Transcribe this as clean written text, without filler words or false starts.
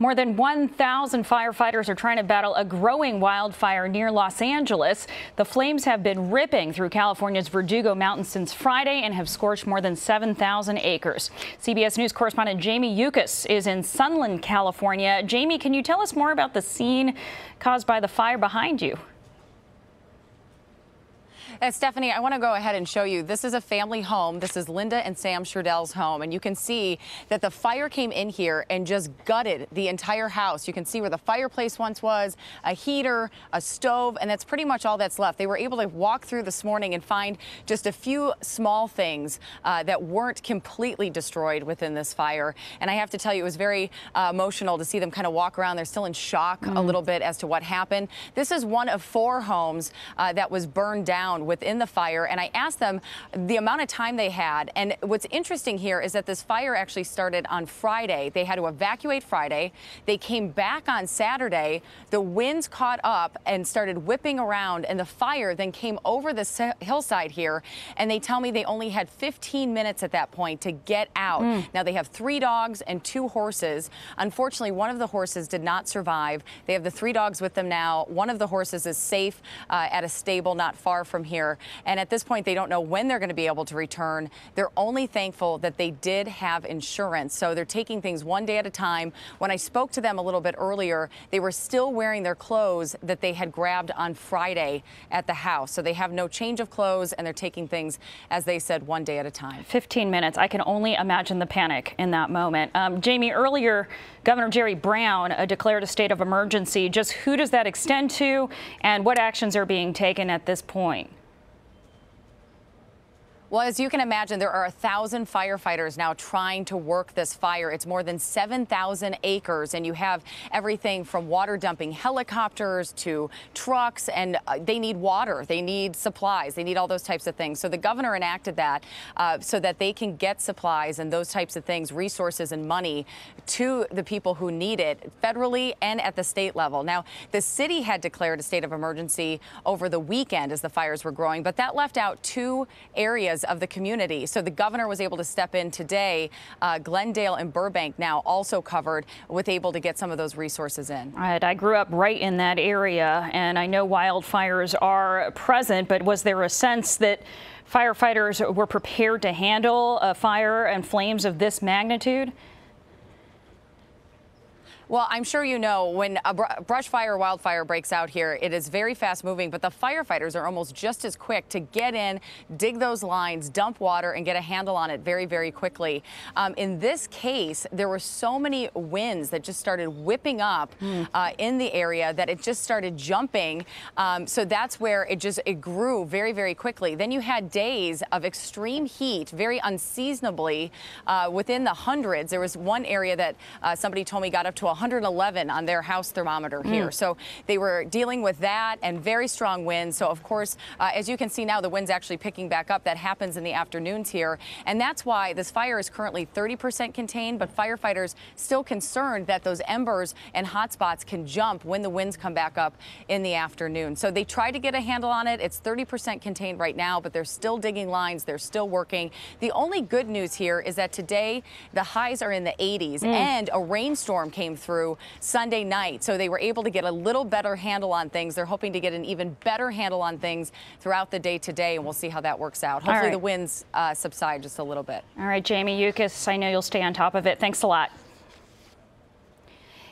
More than 1,000 firefighters are trying to battle a growing wildfire near Los Angeles. The flames have been ripping through California's Verdugo Mountains since Friday and have scorched more than 7,000 acres. CBS News correspondent Jamie Yuccas is in Sunland, California. Jamie, can you tell us more about the scene caused by the fire behind you? Stephanie, I want to go ahead and show you. This is a family home. This is Linda and Sam Sherdell's home. And you can see that the fire came in here and just gutted the entire house. You can see where the fireplace once was, a heater, a stove, and that's pretty much all that's left. They were able to walk through this morning and find just a few small things that weren't completely destroyed within this fire. And I have to tell you, it was very emotional to see them kind of walk around. They're still in shock a little bit as to what happened. This is one of 4 homes that was burned down within the fire, and I asked them the amount of time they had. And what's interesting here is that this fire actually started on Friday. They had to evacuate Friday. They came back on Saturday. The winds caught up and started whipping around, and the fire then came over the hillside here. And they tell me they only had 15 minutes at that point to get out. Now they have 3 dogs and 2 horses. Unfortunately, one of the horses did not survive. They have the 3 dogs with them now. One of the horses is safe at a stable not far from here. And at this point, they don't know when they're going to be able to return. They're only thankful that they did have insurance. So they're taking things one day at a time. When I spoke to them a little bit earlier, they were still wearing their clothes that they had grabbed on Friday at the house. So they have no change of clothes, and they're taking things, as they said, one day at a time. 15 minutes. I can only imagine the panic in that moment. Jamie, earlier, Governor Jerry Brown declared a state of emergency. Just who does that extend to, and what actions are being taken at this point? Well, as you can imagine, there are 1,000 firefighters now trying to work this fire. It's more than 7,000 acres, and you have everything from water dumping helicopters to trucks, and they need water, they need supplies, they need all those types of things. So the governor enacted that so that they can get supplies and those types of things, resources and money to the people who need it federally and at the state level. Now, the city had declared a state of emergency over the weekend as the fires were growing, but that left out 2 areas of the community. So the governor was able to step in today. Glendale and Burbank now also covered, with able to get some of those resources in. All right, I grew up right in that area, and I know wildfires are present, but was there a sense that firefighters were prepared to handle a fire and flames of this magnitude? Well, I'm sure you know, when a brush fire or wildfire breaks out here, it is very fast moving, but the firefighters are almost just as quick to get in, dig those lines, dump water, and get a handle on it very, very quickly. In this case, there were so many winds that just started whipping up in the area that it just started jumping. So that's where it grew very, very quickly. Then you had days of extreme heat, very unseasonably, within the hundreds. There was one area that somebody told me got up to 111 on their house thermometer here. So they were dealing with that and very strong winds. So, of course, as you can see now, the wind's actually picking back up. That happens in the afternoons here. And that's why this fire is currently 30% contained, but firefighters still concerned that those embers and hot spots can jump when the winds come back up in the afternoon. So they tried to get a handle on it. It's 30% contained right now, but they're still digging lines. They're still working. The only good news here is that today the highs are in the 80s and a rainstorm came through Sunday night. So they were able to get a little better handle on things. They're hoping to get an even better handle on things throughout the day today, and we'll see how that works out. Hopefully the winds subside just a little bit. All right, Jamie Yuccas, I know you'll stay on top of it. Thanks a lot.